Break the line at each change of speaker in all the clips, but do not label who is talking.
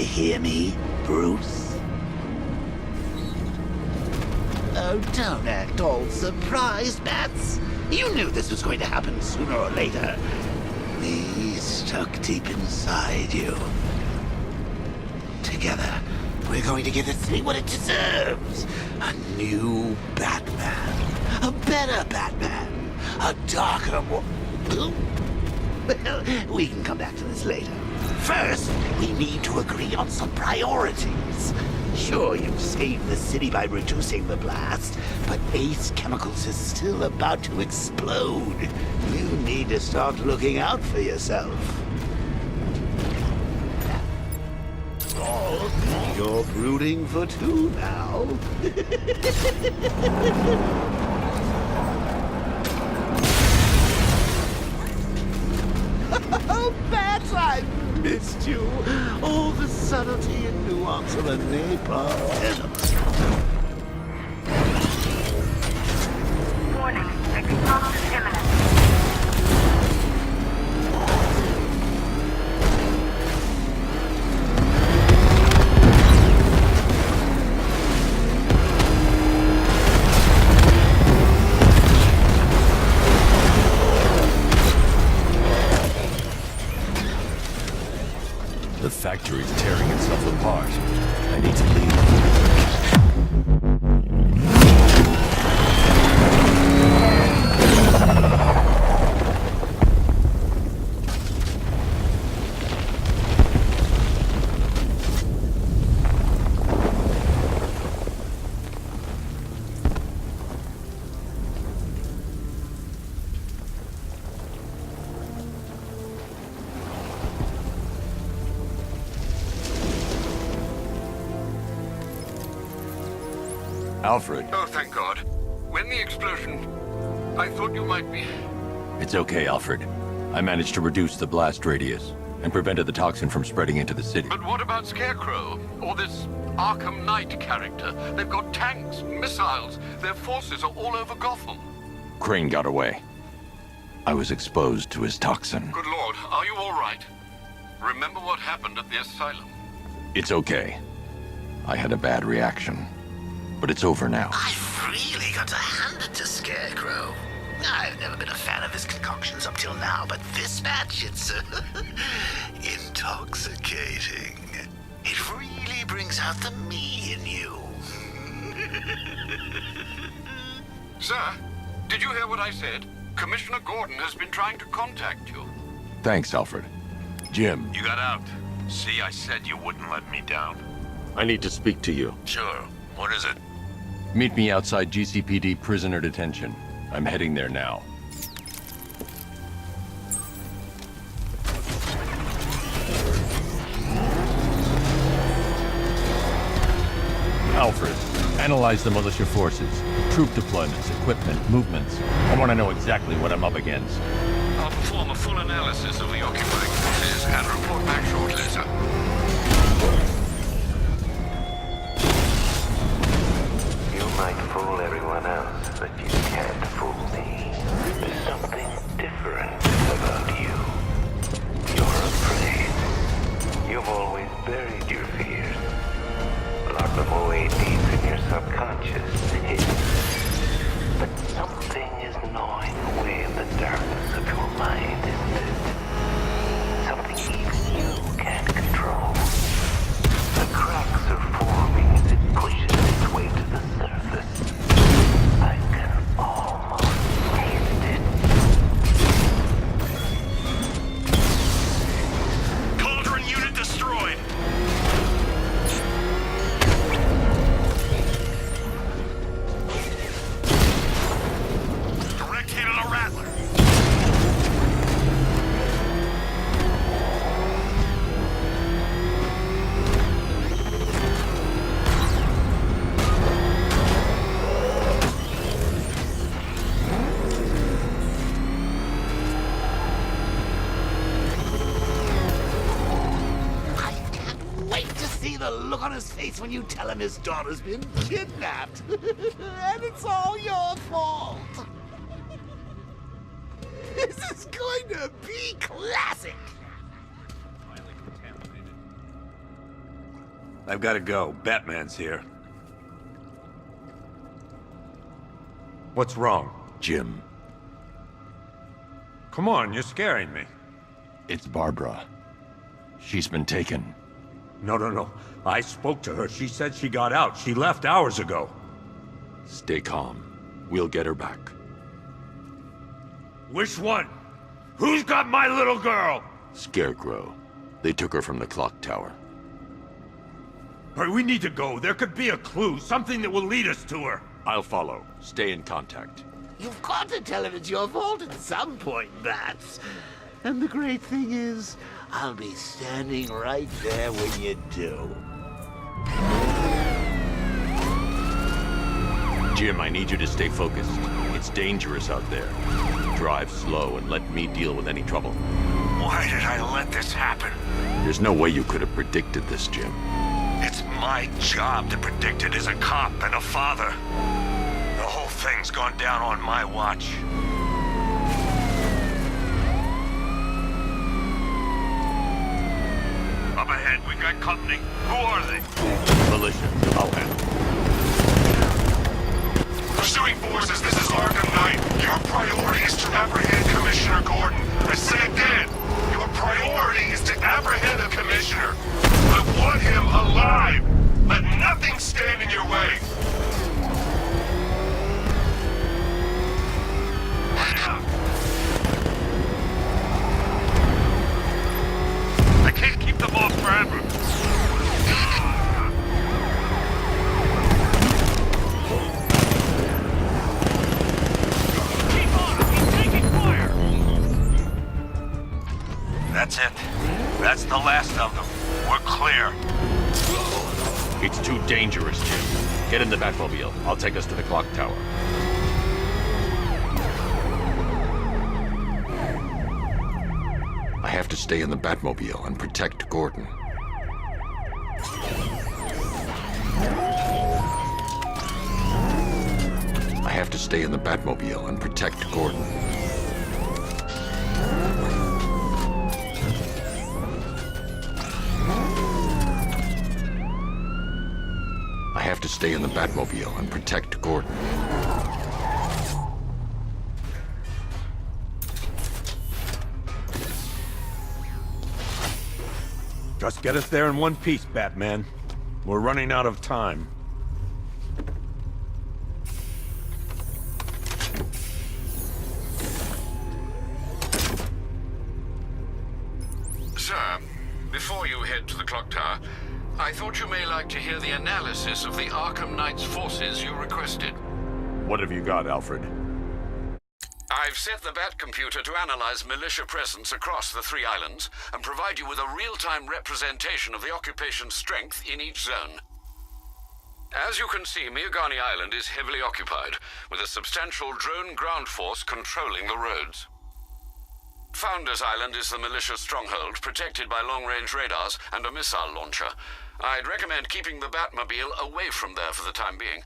hear me, Bruce? Oh, don't act all surprised, Bats. You knew this was going to happen sooner or later. Me stuck deep inside you. Together, we're going to give the city what it deserves. A new Batman. A better Batman. A darker one. Well, we can come back to this later. First, we need to agree on some priorities. Sure, you've saved the city by reducing the blast, but Ace Chemicals is still about to explode. You need to start looking out for yourself. Oh, you're brooding for two now. Oh, Bats, I missed you. All the subtlety and nuance of a napalm.
Warning, explosion imminent.
The factory's tearing itself apart. I need to leave. Alfred.
Oh, thank God. When the explosion... I thought you might be...
It's okay, Alfred. I managed to reduce the blast radius and prevented the toxin from spreading into the city.
But what about Scarecrow? Or this ARKHAM Knight character? They've got tanks, missiles. Their forces are all over Gotham.
Crane got away. I was exposed to his toxin.
Good Lord, are you all right? Remember what happened at the asylum?
It's okay. I had a bad reaction. But it's over now.
I've really got to hand it to Scarecrow. I've never been a fan of his concoctions up till now, but this batch, it's intoxicating. It really brings out the me in you.
Sir, did you hear what I said? Commissioner Gordon has been trying to contact you.
Thanks, Alfred. Jim.
You got out. See, I said you wouldn't let me down.
I need to speak to you.
Sure. What is it?
Meet me outside GCPD prisoner detention. I'm heading there now. Alfred, analyze the militia forces, troop deployments, equipment, movements. I want to know exactly what I'm up against.
I'll perform a full analysis of the occupying forces and report back shortly, sir.
You might fool everyone else, but you can't fool me. There's something different about you. You're afraid. You've always buried your fears. Locked them away deep in your subconscious, hidden. But something is gnawing away in the darkness of your mind, isn't it? Something even you can't control. The cracks are forming as it pushes its way to the surface. I can almost taste it.
Cauldron unit destroyed! Direct hit on a Rattler!
The look on his face when you tell him his daughter's been kidnapped. And it's all your fault. This is going to be classic.
I've got to go. Batman's here. What's wrong?
Jim,
Come on, you're scaring me.
it's Barbara. She's been taken.
No. I spoke to her. She said she got out. She left hours ago.
Stay calm. We'll get her back.
Which one? Who's got my little girl?
Scarecrow. They took her from the clock tower.
Hurry, we need to go. There could be a clue, something that will lead us to her.
I'll follow. Stay in contact.
You've got to tell him it's your fault at some point, Bats. And the great thing is, I'll be standing right there when you do.
Jim, I need you to stay focused. It's dangerous out there. Drive slow and let me deal with any trouble.
Why did I let this happen?
There's no way you could have predicted this, Jim.
It's my job to predict it as a cop and a father. The whole thing's gone down on my watch. Up ahead, we got company. Who are they?
Militia, I'll handle.
Pursuing forces, this is ARKHAM KNIGht. Your priority is to apprehend Commissioner Gordon. I say again, your priority is to apprehend the Commissioner. I want him alive. Let nothing stand in your way. I can't keep them off forever. That's it. That's the last of them. We're clear.
It's too dangerous, Jim. Get in the Batmobile. I'll take us to the clock tower.
I have to stay in the Batmobile and protect Gordon. I have to stay in the Batmobile and protect Gordon. I have to stay in the Batmobile and protect Gordon.
Just get us there in one piece, Batman. We're running out of time.
Sir, before you head to the clock tower, I thought you may like to hear the analysis of the ARKHAM KNIGHT's forces you requested.
What have you got, Alfred?
I've set the Bat computer to analyze militia presence across the 3 islands and provide you with a real-time representation of the occupation's strength in each zone. As you can see, Miagani Island is heavily occupied, with a substantial drone ground force controlling the roads. Founders Island is the militia stronghold, protected by long-range radars and a missile launcher. I'd recommend keeping the Batmobile away from there for the time being.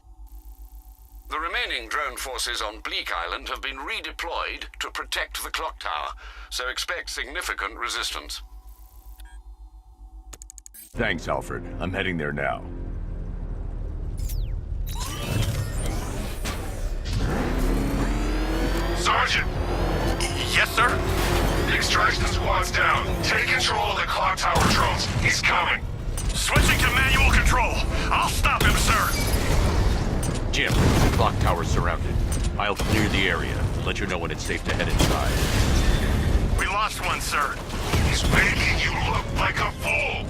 The remaining drone forces on Bleak Island have been redeployed to protect the clock tower, so expect significant resistance.
Thanks, Alfred. I'm heading there now.
Sergeant! Yes, sir? The extraction squad's down. Take control of the clock tower drones. He's coming. Switching to manual control. I'll stop him, sir.
Jim, the clock tower's surrounded. I'll clear the area and let you know when it's safe to head inside.
We lost one, sir. He's making you look like a fool.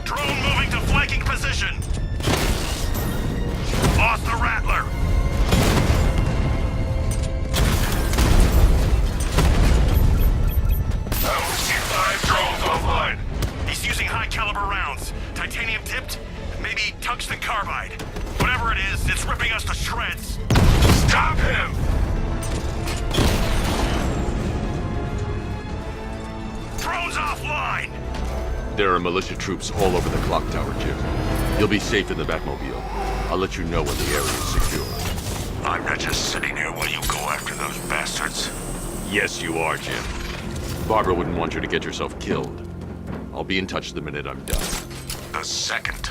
Drone moving to flanking position. Lost the Rattler. We see 5 drones online. He's using high-caliber rounds. Titanium tipped? Maybe tungsten carbide. Whatever it is, it's ripping us to shreds. Stop him! Drones offline!
There are militia troops all over the clock tower, Jim. You'll be safe in the Batmobile. I'll let you know when the area is secure.
I'm not just sitting here while you go after those bastards.
Yes, you are, Jim. Barbara wouldn't want you to get yourself killed. I'll be in touch the minute I'm done.
The second.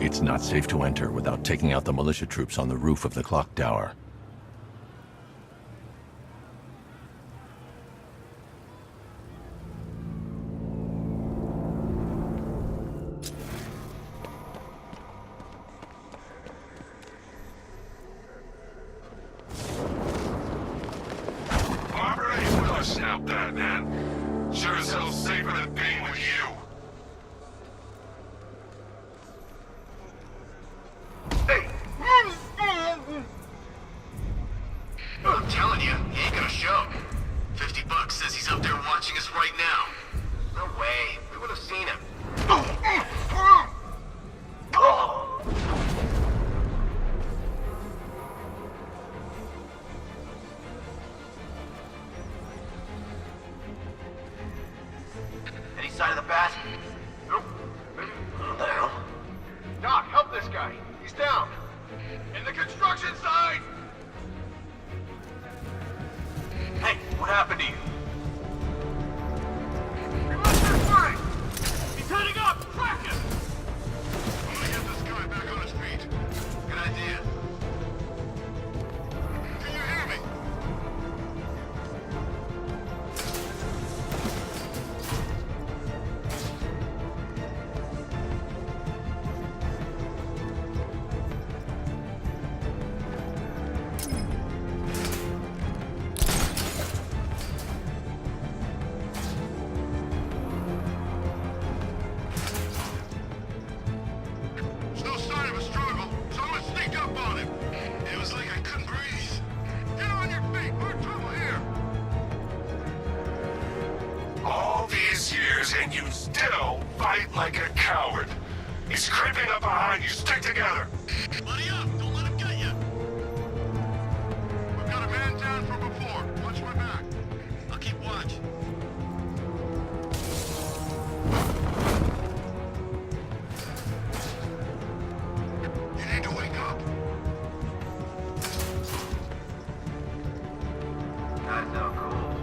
It's not safe to enter without taking out the militia troops on the roof of the clock tower.
Barbara ain't with us now, Batman. Sure as hell safer than being with you.
I'm telling you, he ain't gonna show. $50 says he's up there watching us right now. No way. We would have seen him. Any sign of the bat? Nope. What the hell? Doc, help this guy. He's down. In the construction site! Hey, what happened to you? We lost his footing! He's heading up! Track him! I'm gonna get this guy back on his feet. Good idea. Can you hear me? There's no sign of a struggle. Someone sneaked up on him. It was like I couldn't breathe. Get on your feet. We're in trouble here.
All these years and you still fight like a coward. He's creeping up behind you. Stick together.
Buddy up. Don't let him get you. We've got a man down from before. Watch my back. I'll keep watch. You need to wake up. Guys out cold.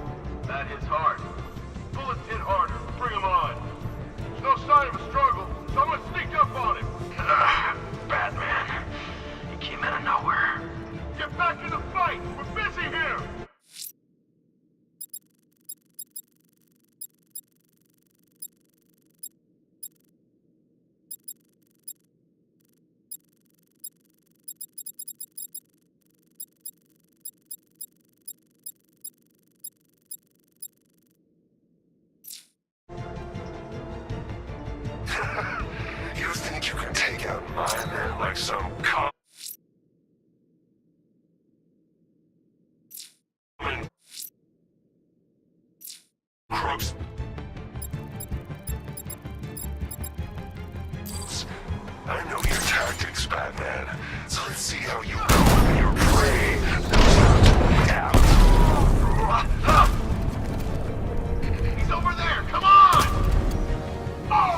That hits hard. Bullets hit harder. Bring him on. There's no sign of a struggle. Someone sneaked up on him. Batman. He came out of nowhere. Get back to the fight. We're busy here.
You think you can take out my men like some common crooks? I know your tactics, Batman. So let's see how you go when your prey knows how to down.
He's over there. Come on. Oh!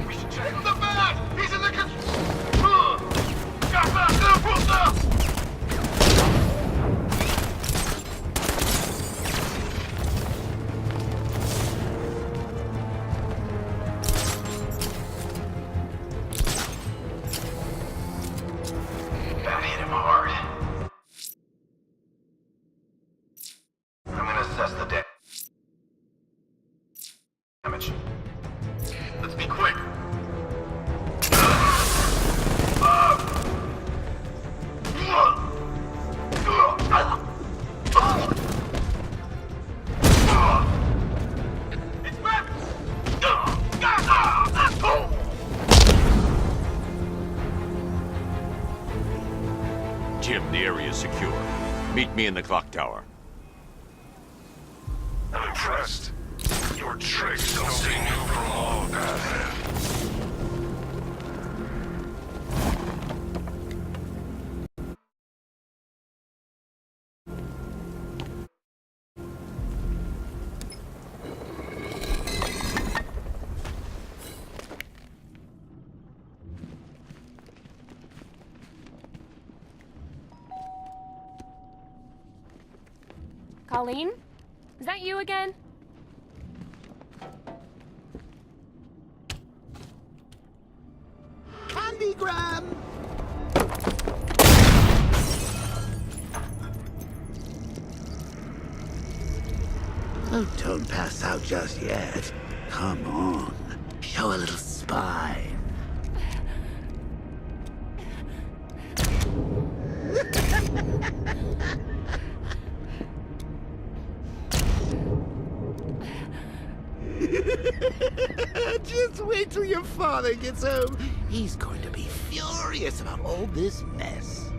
We should check the bat. He's in the got back. That hit him hard. I'm gonna assess the damage. Let's be quick. It's back!
Jim, the area is secure. Meet me in the clock tower.
I'm impressed. Your tricks don't seem new from all, Batman.
Colleen? Is that you again?
Candygram! Oh, don't pass out just yet. Come on. Show a little spine. Just wait till your father gets home. He's going to be furious about all this mess.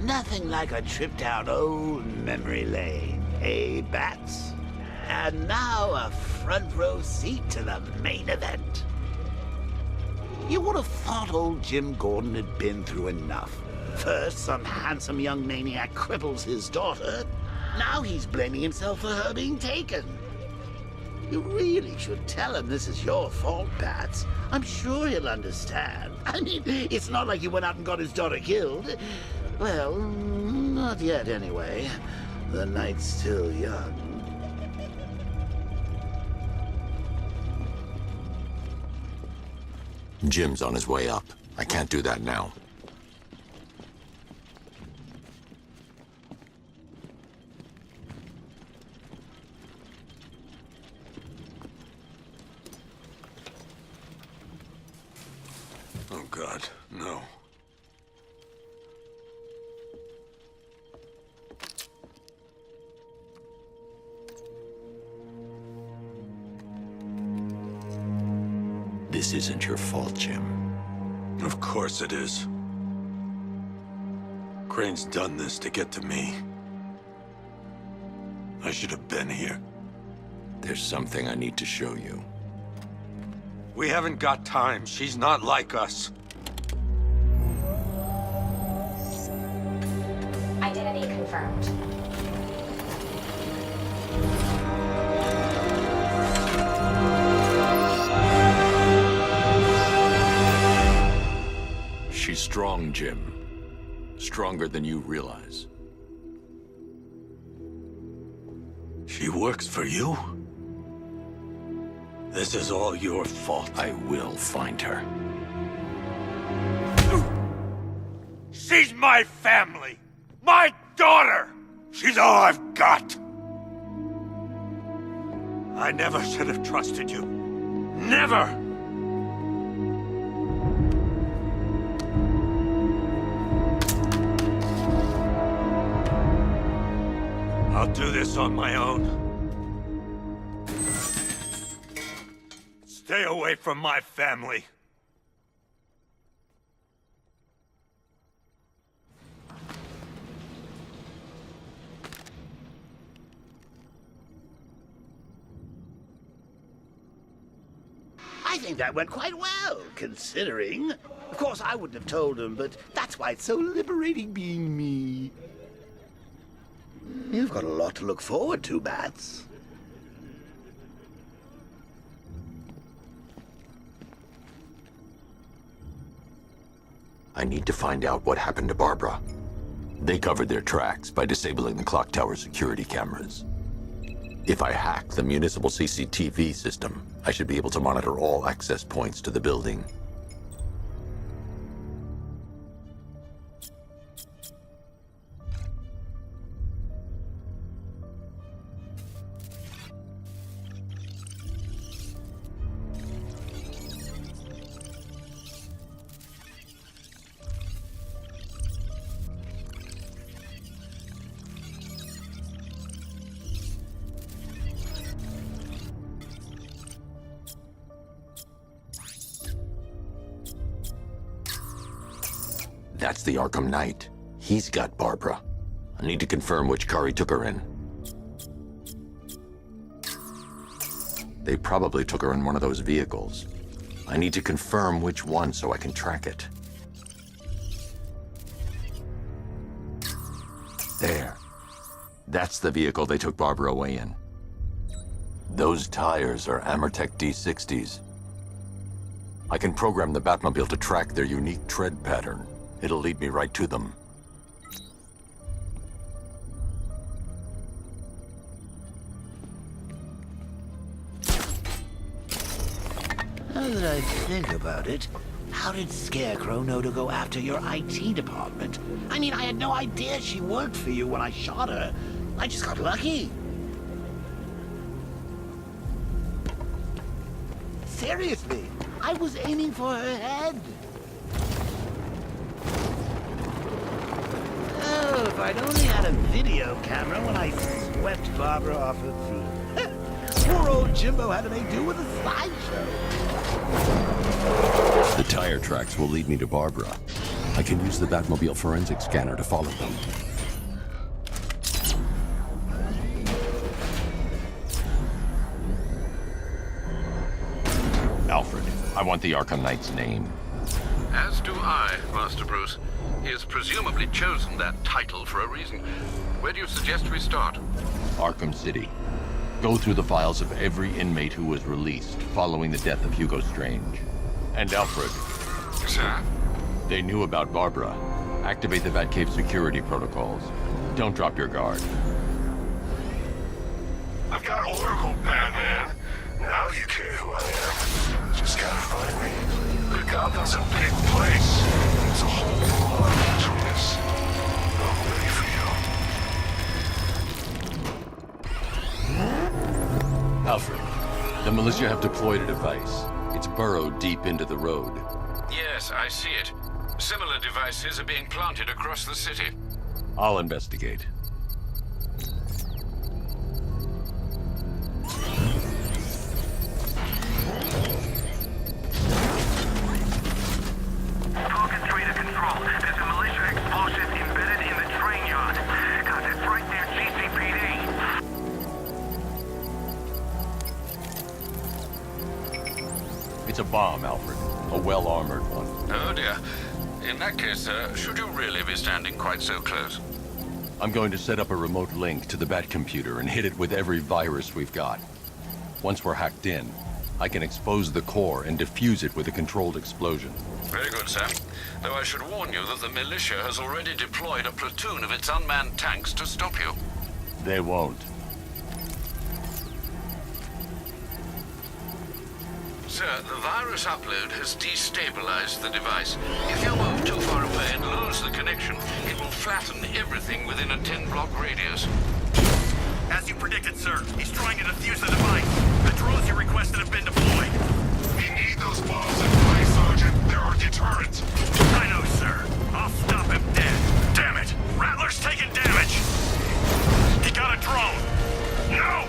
Nothing like a trip down old memory lane, eh, Bats? And now a front row seat to the main event. You would have thought old Jim Gordon had been through enough. First, some handsome young maniac cripples his daughter. Now he's blaming himself for her being taken. You really should tell him this is your fault, Bats. I'm sure he'll understand. I mean, it's not like you went out and got his daughter killed. Well, not yet anyway. The night's still young.
Jim's on his way up. I can't do that now.
Oh, God, no.
This isn't your fault, Jim.
Of course it is. Crane's done this to get to me. I should have been here.
There's something I need to show you.
We haven't got time. She's not like us.
Identity confirmed.
She's strong, Jim. Stronger than you realize.
She works for you? This is all your fault.
I will find her.
She's my family! My daughter! She's all I've got! I never should have trusted you. Never! I'll do this on my own. Stay away from my family.
I think that went quite well, considering. Of course, I wouldn't have told him, but that's why it's so liberating being me. You've got a lot to look forward to, Bats.
I need to find out what happened to Barbara. They covered their tracks by disabling the clock tower security cameras. If I hack the municipal CCTV system, I should be able to monitor all access points to the building. That's the Arkham Knight. He's got Barbara. I need to confirm which car he took her in. They probably took her in one of those vehicles. I need to confirm which one so I can track it. There. That's the vehicle they took Barbara away in. Those tires are Amertech D60s. I can program the Batmobile to track their unique tread pattern. It'll lead me right to them.
Now that I think about it, how did Scarecrow know to go after your IT department? I mean, I had no idea she worked for you when I shot her. I just got lucky. Seriously, I was aiming for her head. Oh, if I'd only had a video camera when I swept Barbara off her feet. Poor old Jimbo had to make do with a slideshow.
The tire tracks will lead me to Barbara. I can use the Batmobile forensic scanner to follow them.
Alfred, I want the Arkham Knight's name.
As do I, Master Bruce. He has presumably chosen that title for a reason. Where do you suggest we start?
Arkham City. Go through the files of every inmate who was released following the death of Hugo Strange. And Alfred.
Sir?
They knew about Barbara. Activate the Batcave security protocols. Don't drop your guard.
I've got Oracle, Batman. Now you care who I am. Just gotta find me. But Gotham's a big place. There's a whole lot between us. I'm ready for you.
Alfred, the militia have deployed a device. It's burrowed deep into the road.
Yes, I see it. Similar devices are being planted across the city.
I'll investigate.
Falcon 3 to control. There's a militia explosive embedded in the train yard. God, it's right near GCPD.
It's a bomb, Alfred. A well-armored one.
Oh dear. In that case, sir, should you really be standing quite so close?
I'm going to set up a remote link to the Batcomputer and hit it with every virus we've got. Once we're hacked in, I can expose the core and defuse it with a controlled explosion.
Very good, sir. Though I should warn you that the militia has already deployed a platoon of its unmanned tanks to stop you.
They won't.
Sir, the virus upload has destabilized the device. If you move too far away and lose the connection, it will flatten everything within a 10-block radius.
As you predicted, sir, he's trying to defuse the device. The drones you requested have been deployed. We need those bombs in play, Sergeant. They're our deterrent. I know, sir. I'll stop him dead. Damn it! Rattler's taking damage! He got a drone! No!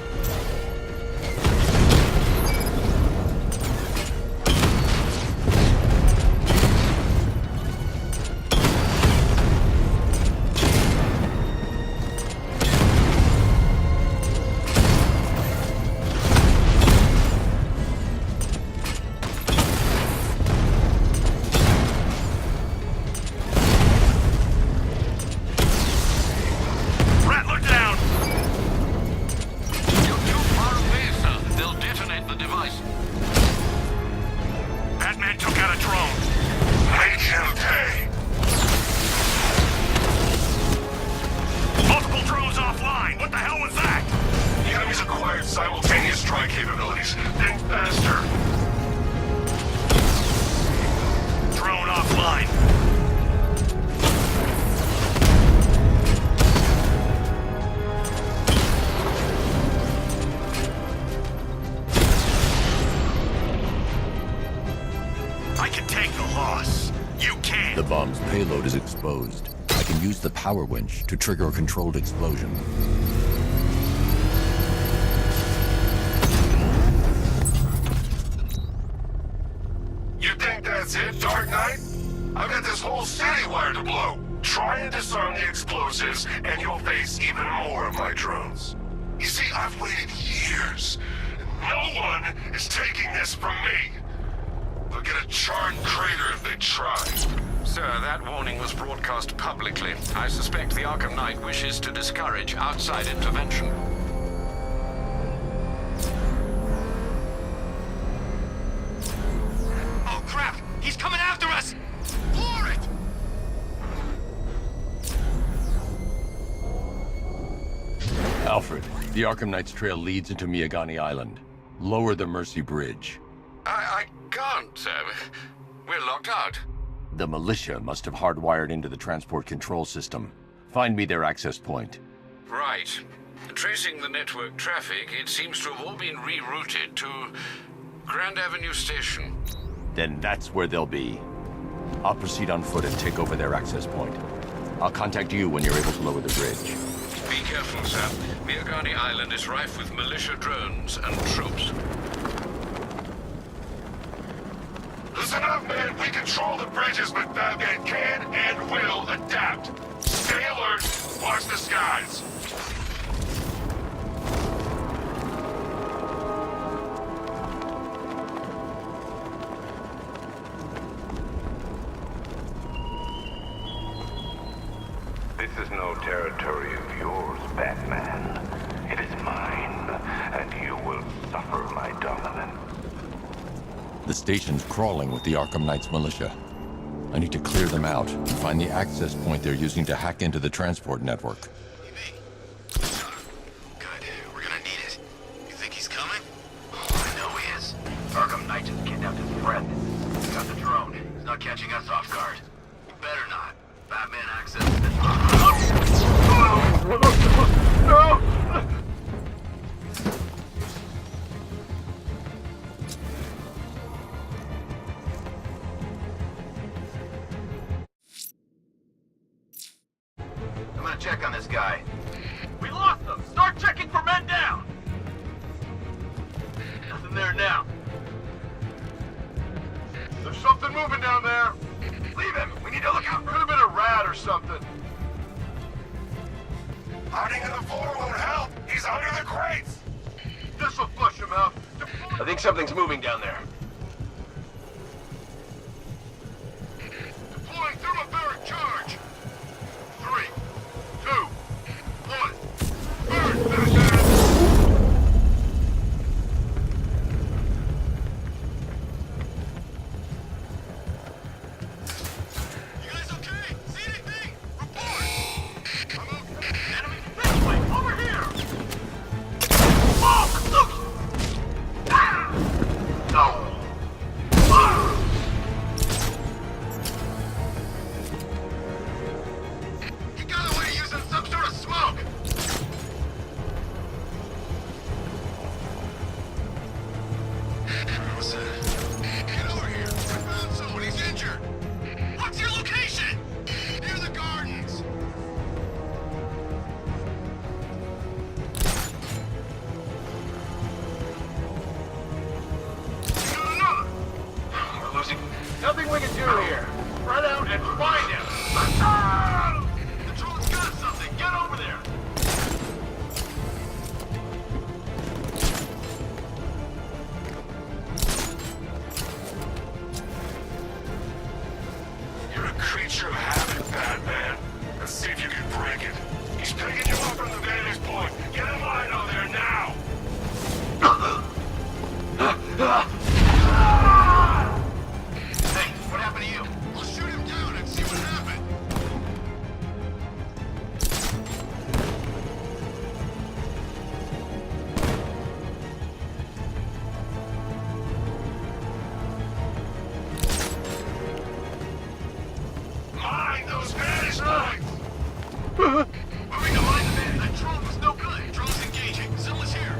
The bomb's payload is exposed. I can use the power winch to trigger a controlled explosion.
You think that's it, Dark Knight? I've got this whole city wired to blow. Try and disarm the explosives, and you'll face even more of my drones. You see, I've waited years. No one is taking this from me. They'll get a charred crater if they try.
Sir, that warning was broadcast publicly. I suspect the Arkham Knight wishes to discourage outside intervention.
Oh crap! He's coming after us! Floor it!
Alfred, the Arkham Knight's trail leads into Miyagani Island. Lower the Mercy Bridge.
I can't, sir. We're locked out.
The militia must have hardwired into the transport control system. Find me their access point.
Right. Tracing the network traffic, it seems to have all been rerouted to Grand Avenue Station.
Then that's where they'll be. I'll proceed on foot and take over their access point. I'll contact you when you're able to lower the bridge.
Be careful, sir. Miyagani Island is rife with militia drones and troops.
Listen up, man. We control the bridges, but Batman can and will adapt. Stay alert. Watch the skies.
This is no territory of yours, Batman. It is mine, and you will suffer my dominance.
The station's crawling with the Arkham Knight's militia. I need to clear them out and find the access point they're using to hack into the transport network.
Good. We're gonna need it. You think he's coming? Oh, I know he is. Arkham Knight just kidnapped his friend. He's got the drone. He's not catching us off guard. He better not. Batman access this. No! I'm gonna check on this guy. We lost them! Start checking for men down! Nothing there now. There's something moving down there. Leave him! We need to look out! Could have been a rat or something. Hiding in the floor won't help! He's under the crates! This'll flush him out. I think something's moving down there. Deploying thermobaric charge! 3, 2, 1. Burn, Batman! You guys okay? See anything? Report! I'm okay. Enemy this way! Over here! Oh! Look! Ah! No! Ah! He got away using some sort of smoke! What's that? Get over here! I found someone, he's injured! What's your location? Near the gardens! We got another! We're losing... Nothing we can do here! Spread out and find him! The drone's got something! Get over there! You're a creature of habit, Batman. Let's see if you can break it. He's picking you up from the vantage point. Get in line over there now! Hey, what happened to you? We'll shoot him down and see what happened. Mine those vantage points! Moving to mine the van. That drone was no good. Drone's engaging. Zilla's here.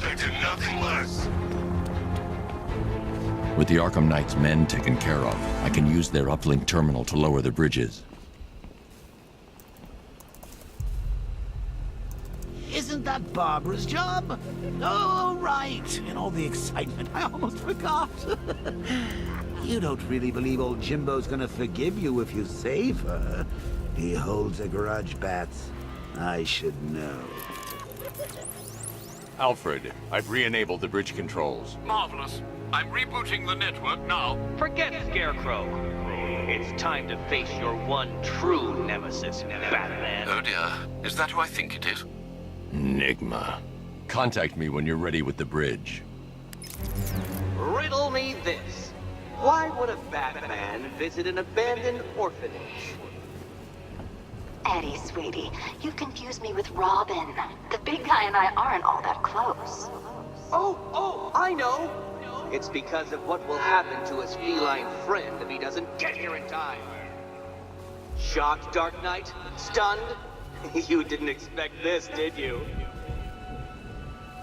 expected nothing less.
With the Arkham Knight's men taken care of, I can use their uplink terminal to lower the bridges.
Isn't that Barbara's job? Oh, right. In all the excitement, I almost forgot. You don't really believe old Jimbo's gonna forgive you if you save her. He holds a grudge, Bats. I should know.
Alfred, I've re-enabled the bridge controls.
Marvelous. I'm rebooting the network now.
Forget Scarecrow. It's time to face your one true nemesis, Batman.
Oh dear. Is that who I think it is?
Enigma. Contact me when you're ready with the bridge.
Riddle me this. Why would a Batman visit an abandoned orphanage?
Eddie, sweetie, you confused me with Robin. The big guy and I aren't all that close.
Oh, I know. It's because of what will happen to his feline friend if he doesn't get here in time. Shocked, Dark Knight? Stunned? You didn't expect this, did you?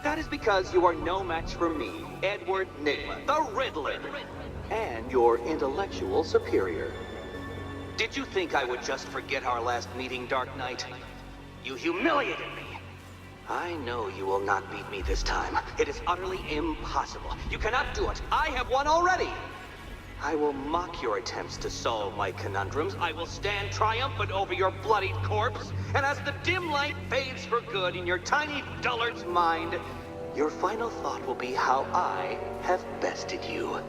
That is because you are no match for me, Edward Nigma, the Riddler, and your intellectual superior. Did you think I would just forget our last meeting, Dark Knight? You humiliated me. I know you will not beat me this time. It is utterly impossible. You cannot do it. I have won already. I will mock your attempts to solve my conundrums. I will stand triumphant over your bloodied corpse. And as the dim light fades for good in your tiny dullard's mind, your final thought will be how I have bested you.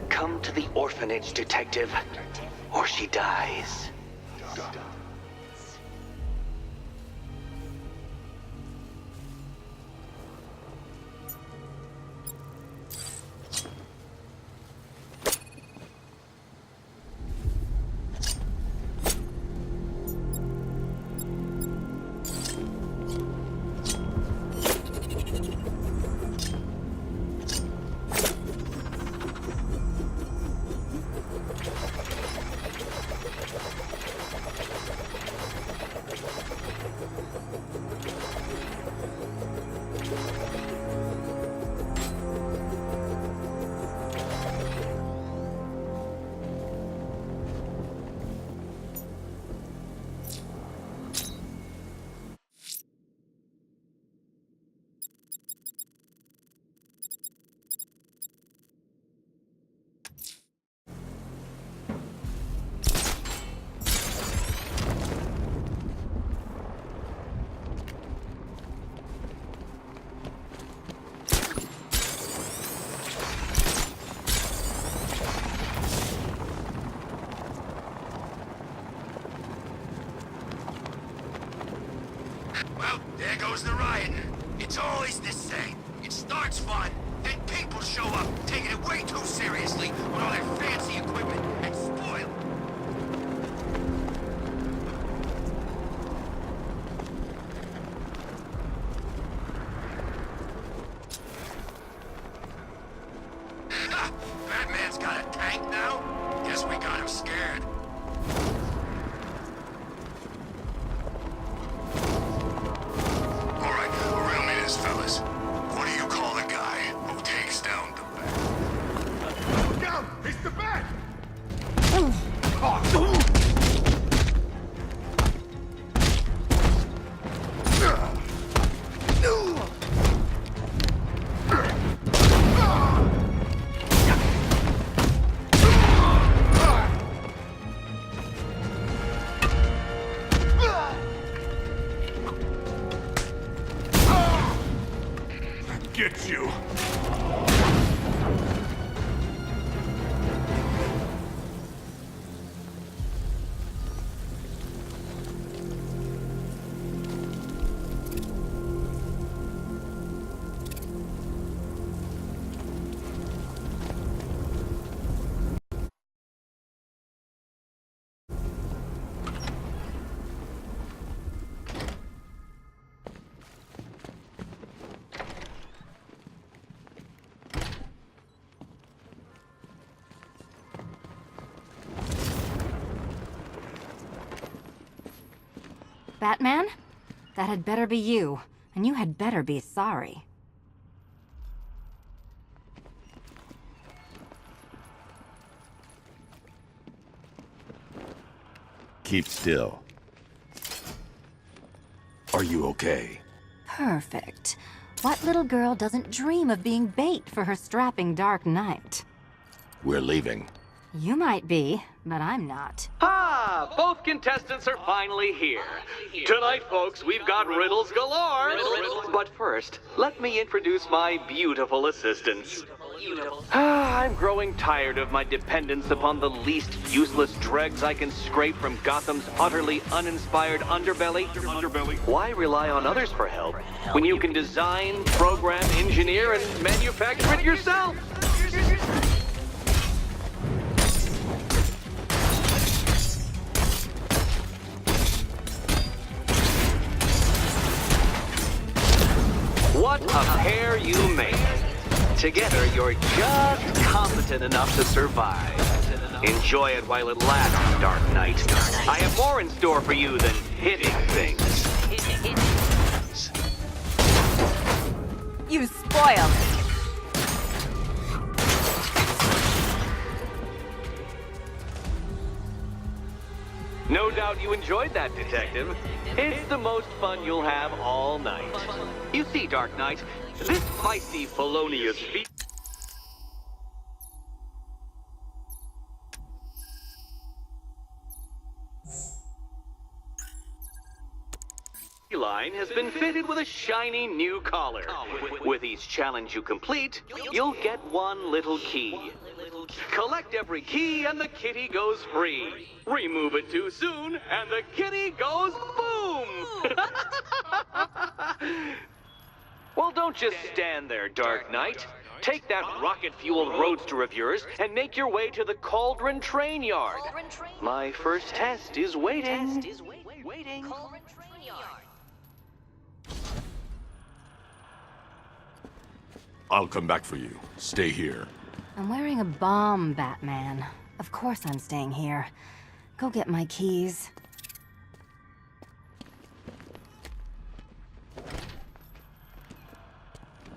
Come to the orphanage, detective, or she dies.
Well, there goes the riot. It's always the same. It starts fun, then people show up, taking it way too seriously with all their fancy equipment and spoil. Ha! Batman's got a tank now? Guess we got him scared. Fellas, what do you call the guy who takes down the bat?
Look out! It's the bat! Get you!
Batman? That had better be you. and you had better be sorry.
Keep still.
Are you okay?
Perfect. What little girl doesn't dream of being bait for her strapping Dark Knight?
We're leaving.
You might be, but I'm not.
Ah, both contestants are finally here. Tonight, folks, we've got riddles galore. But first, let me introduce my beautiful assistants. I'm growing tired of my dependence upon the least useless dregs I can scrape from Gotham's utterly uninspired underbelly. Why rely on others for help when you can design, program, engineer, and manufacture it yourself? What a pair you make. Together, you're just competent enough to survive. Enjoy it while it lasts, Dark Knight. I have more in store for you than hitting things.
You spoiled me.
No doubt you enjoyed that, Detective. It's the most fun you'll have all night. You see, Dark Knight, this feisty, felonious line has been fitted with a shiny new collar. With each challenge you complete, you'll get one little key. Collect every key and the kitty goes free. Remove it too soon and the kitty goes boom! Well, don't just stand there, Dark Knight. Take that rocket-fueled roadster of yours and make your way to the Cauldron Train Yard. My first test is waiting.
I'll come back for you. Stay here.
I'm wearing a bomb, Batman. Of course I'm staying here. Go get my keys.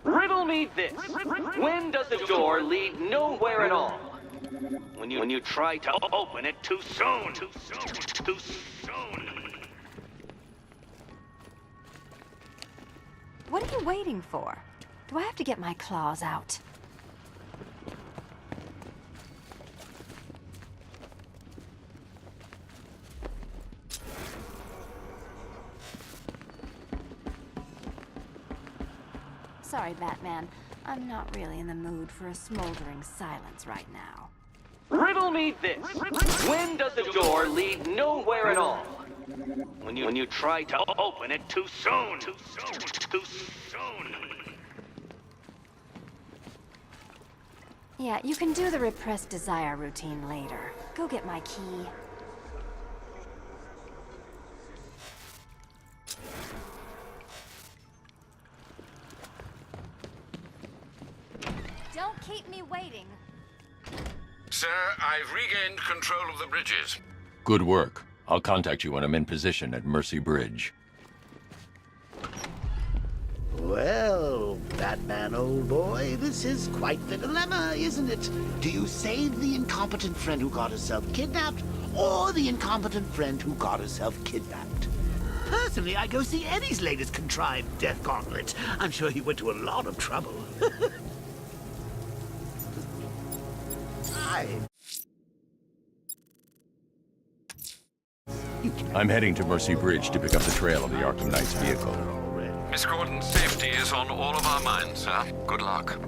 Riddle me this. When does a door lead nowhere at all? When you try to open it too soon. Too soon.
What are you waiting for? Do I have to get my claws out? Sorry, Batman. I'm not really in the mood for a smoldering silence right now.
Riddle me this. When does a door lead nowhere at all? When you try to open it too soon. Too soon.
Yeah, you can do the repressed desire routine later. Go get my key. Don't keep me waiting.
Sir, I've regained control of the bridges.
Good work. I'll contact you when I'm in position at Mercy Bridge.
Well, Batman, old boy, this is quite the dilemma, isn't it? Do you save the incompetent friend who got herself kidnapped, or the incompetent friend who got herself kidnapped? Personally, I go see Eddie's latest contrived death gauntlet. I'm sure he went to a lot of trouble.
I'm heading to Mercy Bridge to pick up the trail of the Arkham Knight's vehicle.
Miss Gordon's safety is on all of our minds, sir. Good luck.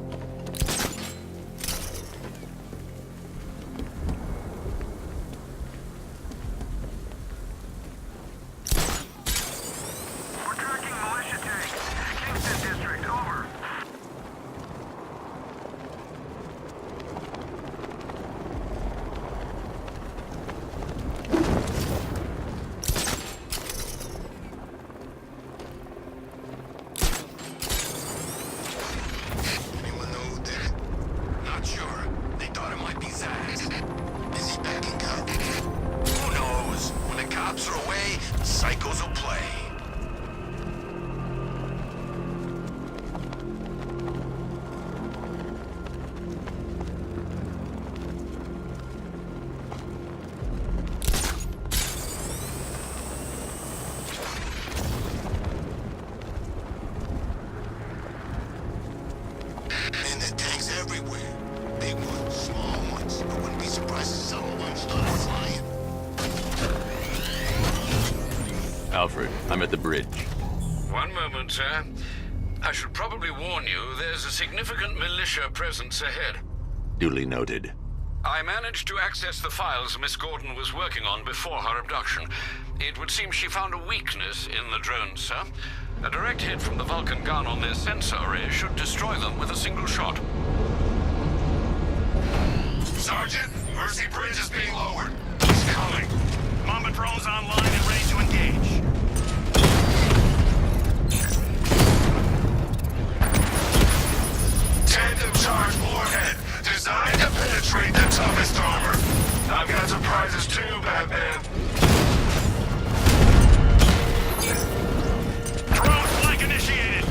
We're tracking militia tanks. Kingston District, over.
Anyone know who did it? Not sure. They thought it might be Zach. Is he backing up? Who knows? When the cops are away, psychos will play.
Alfred, I'm at the bridge.
One moment, sir. I should probably warn you, there's a significant militia presence ahead.
Duly noted.
I managed to access the files Miss Gordon was working on before her abduction. It would seem she found a weakness in the drones, sir. A direct hit from the Vulcan gun on their sensor array should destroy them with a single shot.
Sergeant, Mercy Bridge is being lowered. He's coming. Mamba drone's online and ready to engage. Tandem charge warhead, designed to penetrate the toughest armor. I've got surprises too, Batman. Drone flank initiated.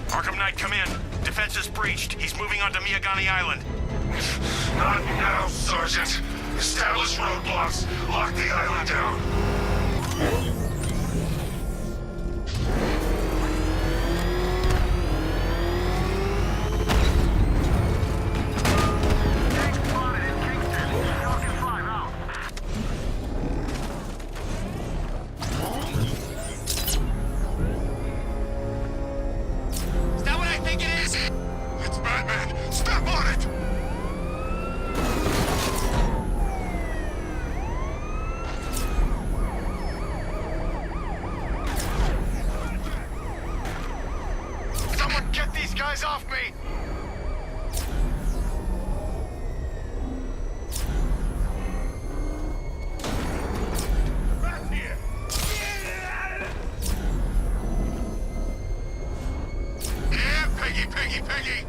Arkham Knight, come in. Defense is breached. He's moving onto Miyagani Island. Not now, Sergeant. Establish roadblocks. Lock the island down.
Is that what I think it is?
It's Batman. Step on it. Someone get these guys off me! Back here! Yeah, Peggy, Peggy, Peggy!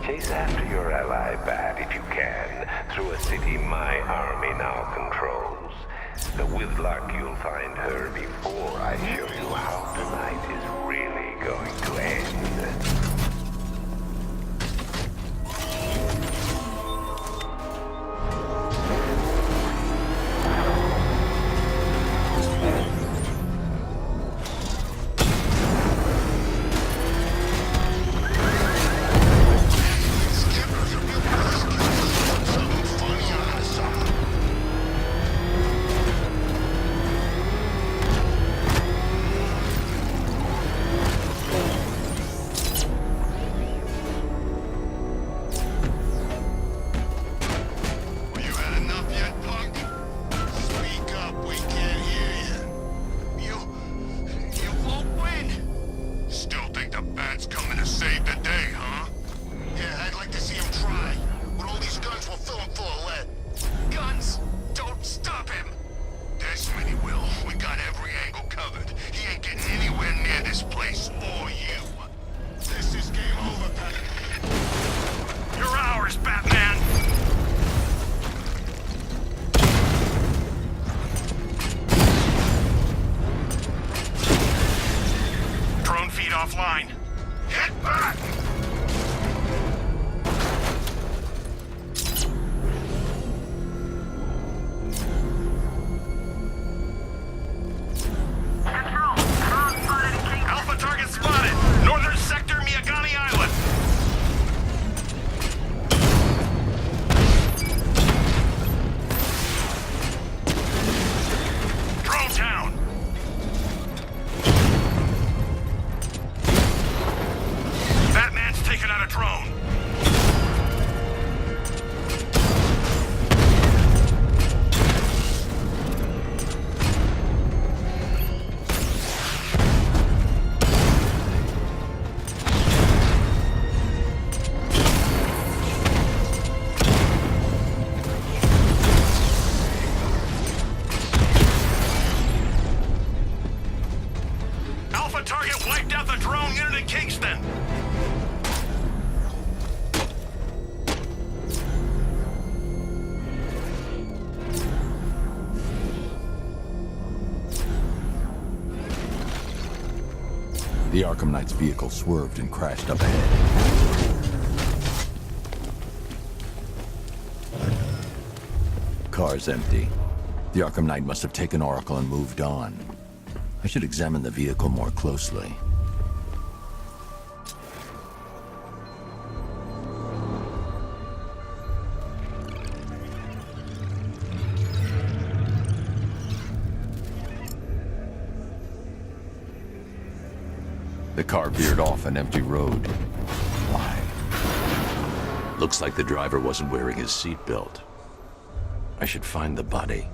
Chase after your ally, Bat, if you can, through a city my army now controls. But with luck, you'll find her before I show you how tonight is really going to end.
Offline. Hit back! Alpha target spotted! Northern sector, Miyagani Island! Drone down! Batman's taken out a drone. Alpha target wiped out the drone unit in Kingston.
The Arkham Knight's vehicle swerved and crashed up ahead. Car's empty. The Arkham Knight must have taken Oracle and moved on. I should examine the vehicle more closely. The car veered off an empty road. Why?
Looks like the driver wasn't wearing his seatbelt. I should find the body.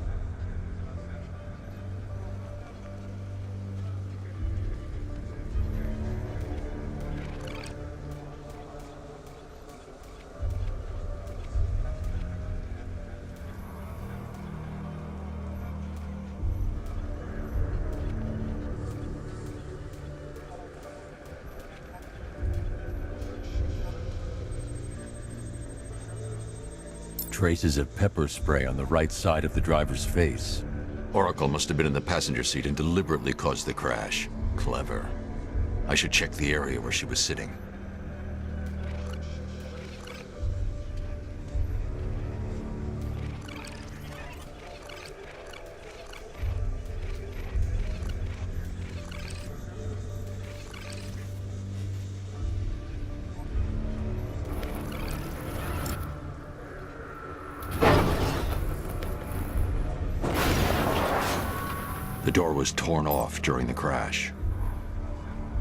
Traces of pepper spray on the right side of the driver's face.
Oracle must have been in the passenger seat and deliberately caused the crash. Clever. I should check the area where she was sitting. The door was torn off during the crash.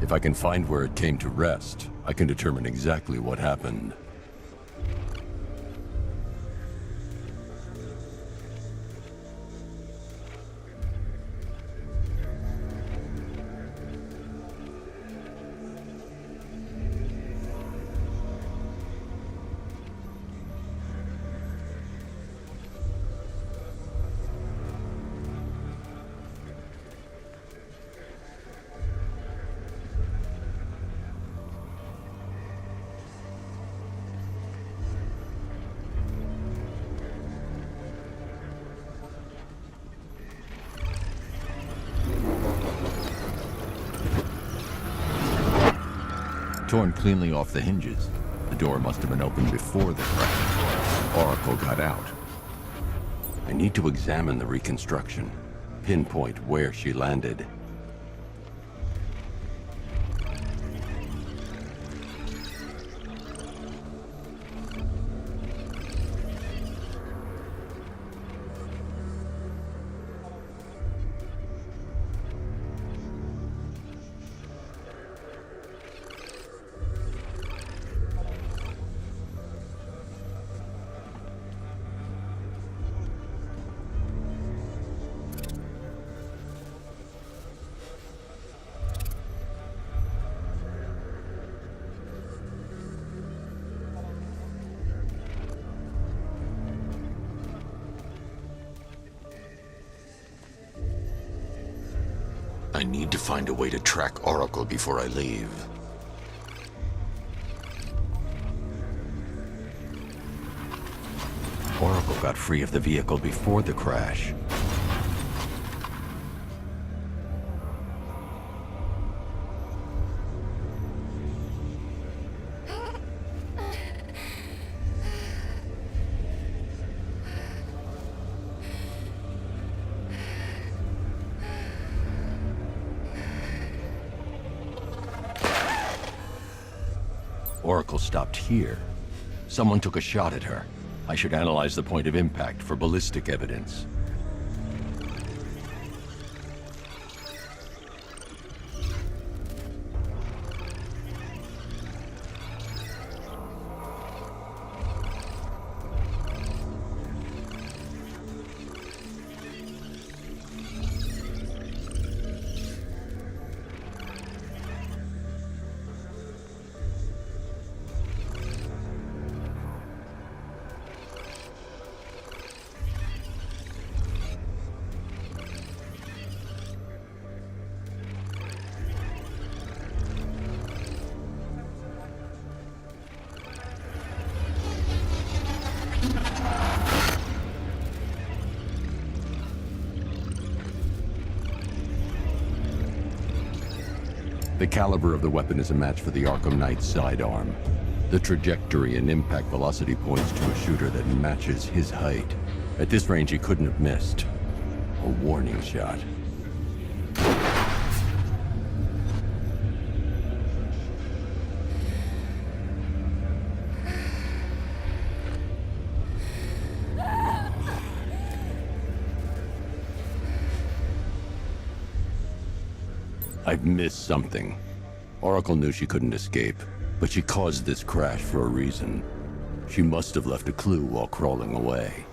If I can find where it came to rest, I can determine exactly what happened. Torn cleanly off the hinges. The door must have been opened before the crash. Oracle got out. I need to examine the reconstruction, pinpoint where she landed.
I need to find a way to track Oracle before I leave.
Oracle got free of the vehicle before the crash. Oracle stopped here. Someone took a shot at her. I should analyze the point of impact for ballistic evidence. The caliber of the weapon is a match for the ARKHAM KNIGht's sidearm. The trajectory and impact velocity points to a shooter that matches his height. At this range, he couldn't have missed. A warning shot. I've missed something. Oracle knew she couldn't escape, but she caused this crash for a reason. She must have left a clue while crawling away.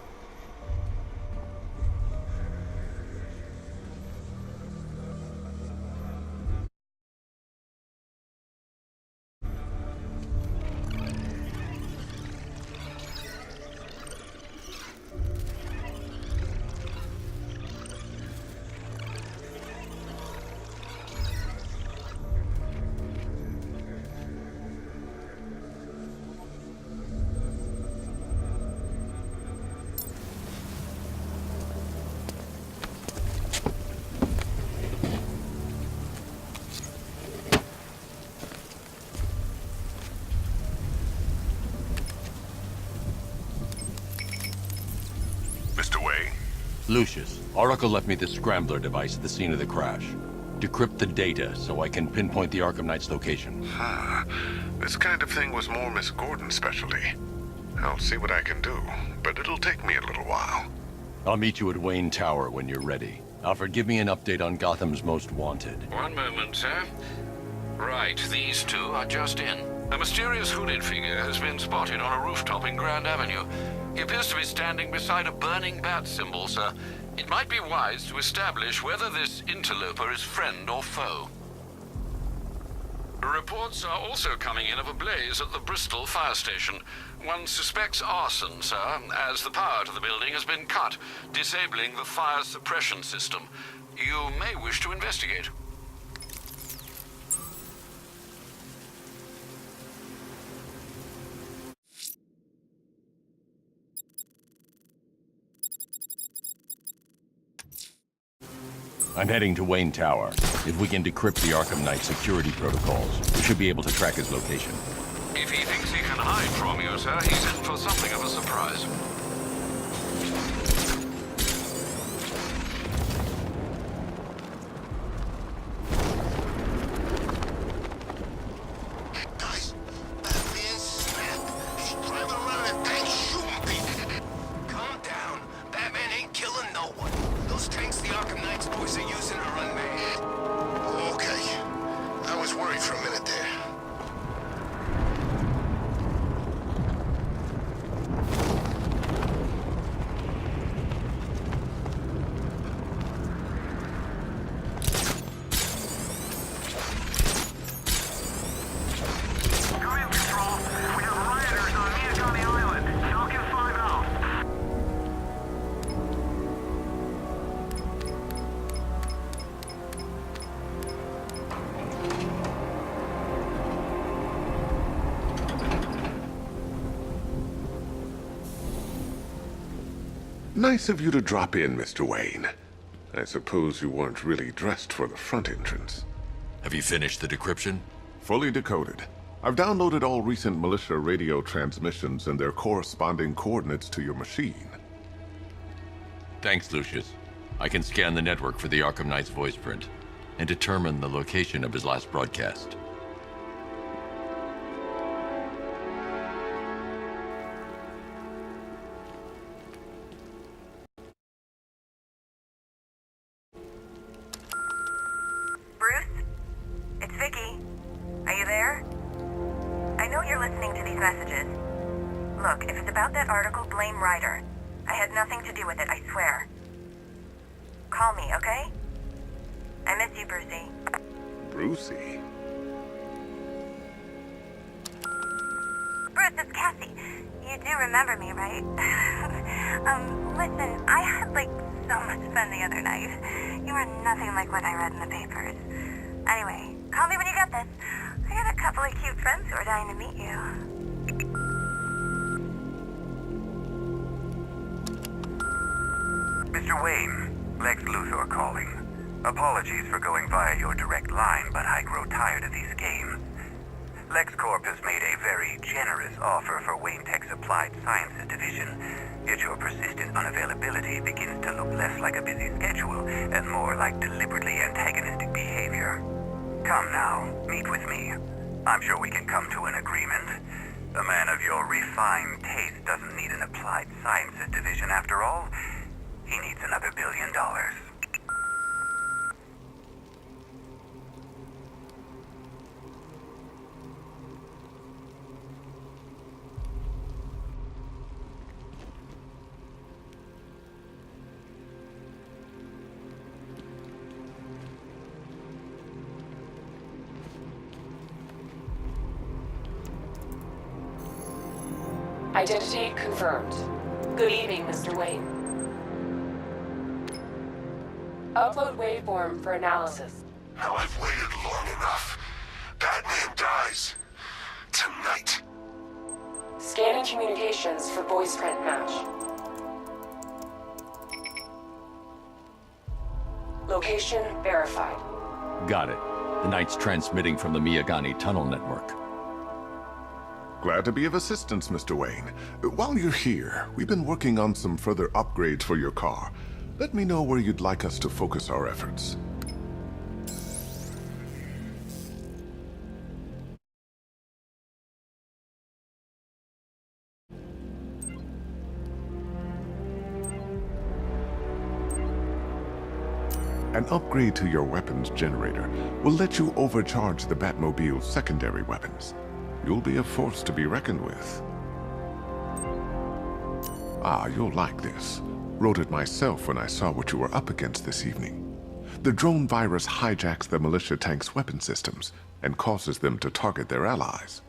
Mr. Wayne?
Lucius, Oracle left me the scrambler device at the scene of the crash. Decrypt the data so I can pinpoint the ARKHAM KNIGht's location.
This kind of thing was more Miss Gordon's specialty. I'll see what I can do, but it'll take me a little while.
I'll meet you at Wayne Tower when you're ready. Alfred, give me an update on Gotham's Most Wanted.
One moment, sir. Right, these two are just in. A mysterious hooded figure has been spotted on a rooftop in Grand Avenue. He appears to be standing beside a burning bat symbol, sir. It might be wise to establish whether this interloper is friend or foe. Reports are also coming in of a blaze at the Bristol fire station. One suspects arson, sir, as the power to the building has been cut, disabling the fire suppression system. You may wish to investigate.
I'm heading to Wayne Tower. If we can decrypt the ARKHAM Knight security protocols, we should be able to track his location.
If he thinks he can hide from you, sir, he's in for something of a surprise.
Guys, Batman snapped. He's driving around in tanks shooting people. Calm down. Batman ain't killing no one. Those tanks the ARKHAM Knight's boys are using are unmanned. Okay. I was worried for a minute there.
Nice of you to drop in, Mr. Wayne. I suppose you weren't really dressed for the front entrance.
Have you finished the decryption?
Fully decoded. I've downloaded all recent militia radio transmissions and their corresponding coordinates to your machine.
Thanks, Lucius. I can scan the network for the ARKHAM Knight's voice print and determine the location of his last broadcast.
Bruce? It's Vicky. Are you there? I know you're listening to these messages. Look, if it's about that article, blame Ryder. I had nothing to do with it, I swear. Call me, okay? I miss you, Brucey.
Brucey?
Bruce, it's Cassie. You do remember me, right? Listen, I had, so much fun the other night. You were nothing like what I read in the papers. Anyway, call me when you get this. I got a couple of cute friends who are dying to meet you.
Mr. Wayne, Lex Luthor calling. Apologies for going via your direct line, but I grow tired of these games. LexCorp has made a very generous offer for Wayne Tech's Applied Sciences division, yet your persistent unavailability begins to look less like a busy schedule and more like deliberately antagonistic behavior. Come now, meet with me. I'm sure we can come to an agreement. A man of your refined taste doesn't need an Applied Sciences division after all. He needs another $1 billion.
Identity confirmed. Good evening, Mr. Wayne. Upload waveform for analysis.
Now I've waited long enough. Batman dies. Tonight.
Scanning communications for voice print match. Location verified.
Got it. The Knight's transmitting from the Miyagani tunnel network.
Glad to be of assistance, Mr. Wayne. While you're here, we've been working on some further upgrades for your car. Let me know where you'd like us to focus our efforts. An upgrade to your weapons generator will let you overcharge the Batmobile's secondary weapons. You'll be a force to be reckoned with. Ah, you'll like this. Wrote it myself when I saw what you were up against this evening. The drone virus hijacks the militia tank's weapon systems and causes them to target their allies.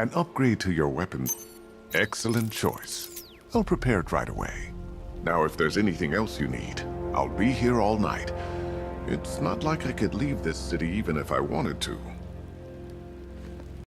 An upgrade to your weapon. Excellent choice. I'll prepare it right away. Now, if there's anything else you need, I'll be here all night. It's not like I could leave this city even if I wanted to.